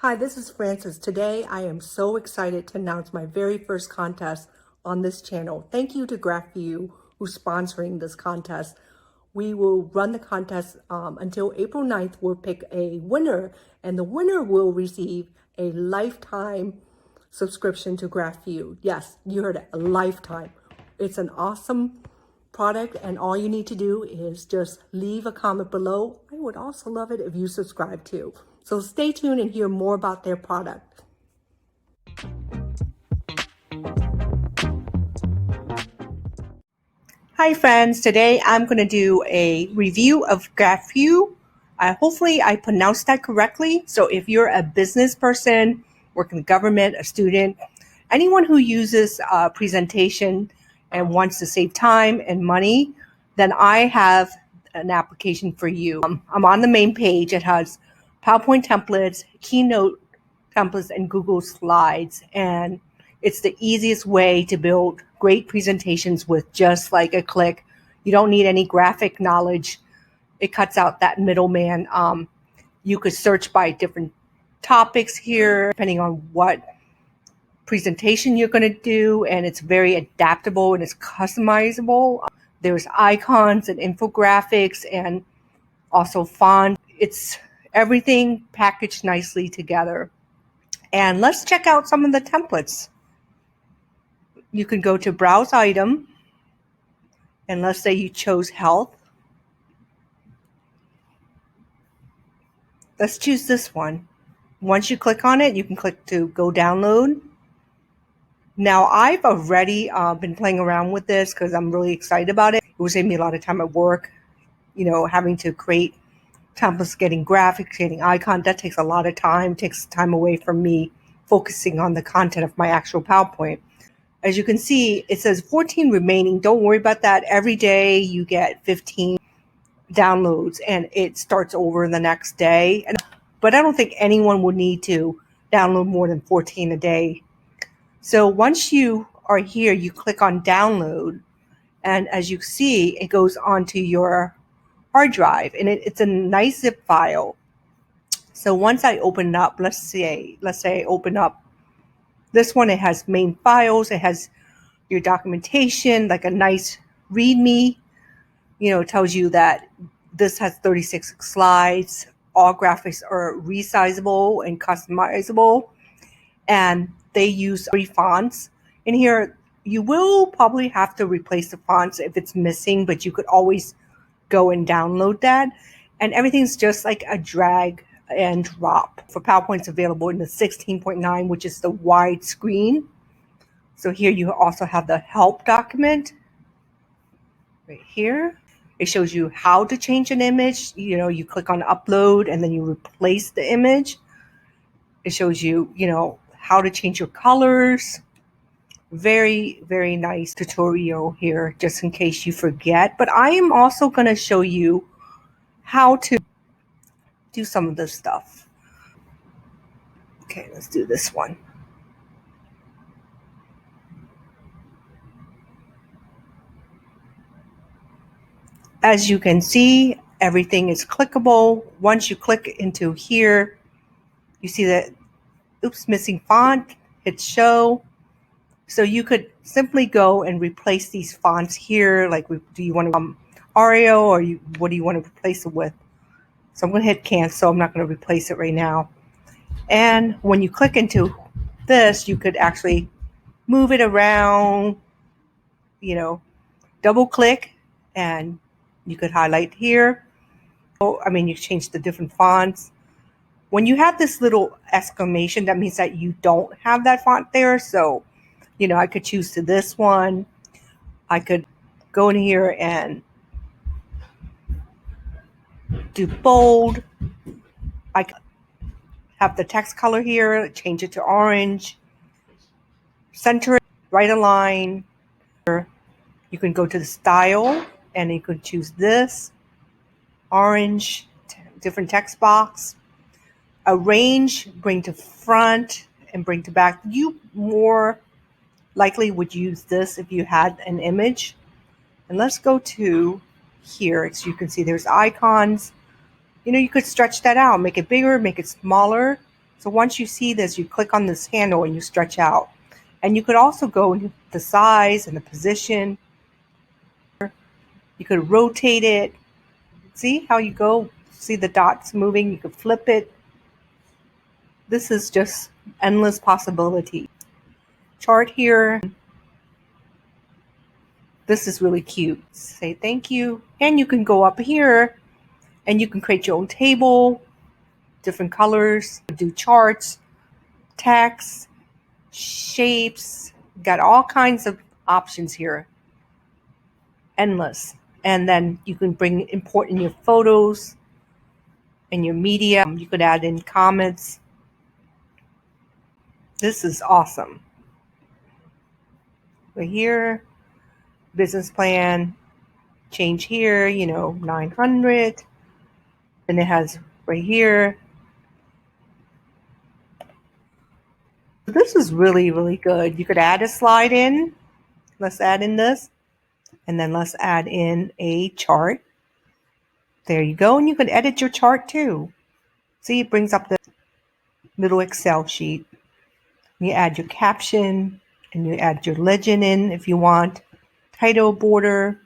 Hi, this is Frances. Today, I am so excited to announce my very first contest on this channel. Thank you to Graphue who's sponsoring this contest. We will run the contest until April 9th. We'll pick a winner, and the winner will receive a lifetime subscription to Graphue. Yes, you heard it, a lifetime. It's an awesome product, and all you need to do is just leave a comment below. I would also love it if you subscribe too. So stay tuned and hear more about their product. Hi friends, today I'm going to do a review of Graphue. Hopefully I pronounced that correctly. So if you're a business person, working in government, a student, anyone who uses presentation and wants to save time and money, then I have an application for you. I'm on the main page. It has PowerPoint templates, Keynote templates, and Google Slides. And it's the easiest way to build great presentations with just like a click. You don't need any graphic knowledge. It cuts out that middleman. You could search by different topics here, depending on what presentation you're going to do, and it's very adaptable and it's customizable. There's icons and infographics and also font. It's everything packaged nicely together. And let's check out some of the templates. You can go to Browse Item, and let's say you chose Health. Let's choose this one. Once you click on it, you can click to go download. Now, I've already been playing around with this because I'm really excited about it. It will save me a lot of time at work, having to create templates, getting graphics, getting icons. That takes a lot of time. It takes time away from me focusing on the content of my actual PowerPoint. As you can see, it says 14 remaining. Don't worry about that. Every day you get 15 downloads and it starts over the next day. But I don't think anyone would need to download more than 14 a day. So once you are here, you click on download, and as you see, it goes onto your hard drive, and it's a nice zip file. So once I open it up, let's say I open up this one, it has main files, it has your documentation, like a nice README, it tells you that this has 36 slides, all graphics are resizable and customizable, and they use free fonts. In here, you will probably have to replace the fonts if it's missing, but you could always go and download that. And everything's just like a drag and drop. For PowerPoint's available in the 16.9, which is the wide screen. So here you also have the help document right here. It shows you how to change an image. You click on upload and then you replace the image. It shows you, how to change your colors. Very, very nice tutorial here, just in case you forget. But I am also going to show you how to do some of this stuff. Okay, let's do this one. As you can see, everything is clickable. Once you click into here, you see that, oops, missing font, hit show. So you could simply go and replace these fonts here. Like, do you want to Arial, or what do you want to replace it with? So I'm going to hit cancel. I'm not going to replace it right now. And when you click into this, you could actually move it around, double click, and you could highlight here. You change the different fonts. When you have this little exclamation, that means that you don't have that font there. So I could choose to this one. I could go in here and do bold. I could have the text color here, change it to orange, center it, right align. You can go to the style and you can choose this, orange, different text box. Arrange, bring to front and bring to back. You more likely would use this if you had an image. And let's go to here. So you can see there's icons. You could stretch that out, make it bigger, make it smaller. So once you see this, you click on this handle and you stretch out. And you could also go into the size and the position. You could rotate it. See how you go? See the dots moving? You could flip it. This is just endless possibility. Chart here. This is really cute. Say thank you. And you can go up here and you can create your own table, different colors, do charts, text, shapes. Got all kinds of options here. Endless. And then you can import in your photos and your media. You could add in comments. This is awesome. Right here, business plan, change here, 900. And it has right here. This is really, really good. You could add a slide in. Let's add in this. And then let's add in a chart. There you go. And you can edit your chart too. See, it brings up the little Excel sheet. You add your caption and you add your legend in if you want. Title, border.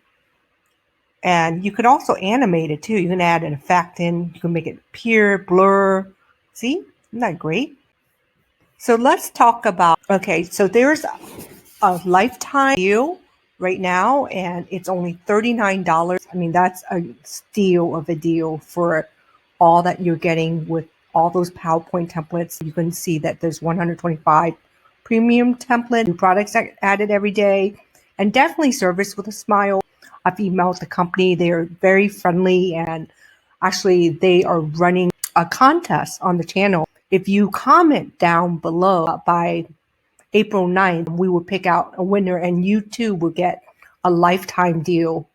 And you could also animate it too. You can add an effect in. You can make it appear, blur. See? Isn't that great? So let's talk about, okay, so there's a lifetime deal right now, and it's only $39. I mean, that's a steal of a deal for all that you're getting with all those PowerPoint templates. You can see that there's 125 premium template, new products added every day, and definitely service with a smile. I've emailed the company. They're very friendly, and actually they are running a contest on the channel. If you comment down below by April 9th, we will pick out a winner, and you too will get a lifetime deal,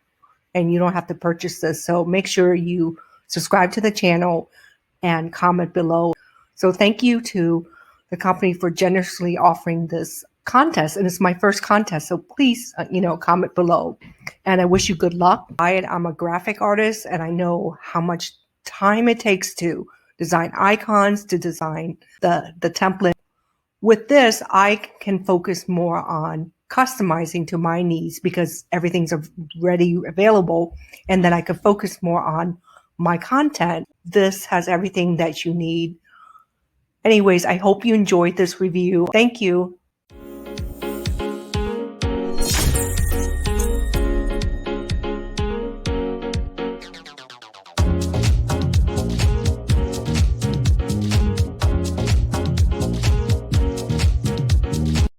and you don't have to purchase this. So make sure you subscribe to the channel and comment below. So thank you to the company for generously offering this contest. And it's my first contest. So please, comment below. And I wish you good luck. I'm a graphic artist, and I know how much time it takes to design icons, to design the template. With this, I can focus more on customizing to my needs because everything's already available. And then I can focus more on my content. This has everything that you need. Anyways, I hope you enjoyed this review. Thank you.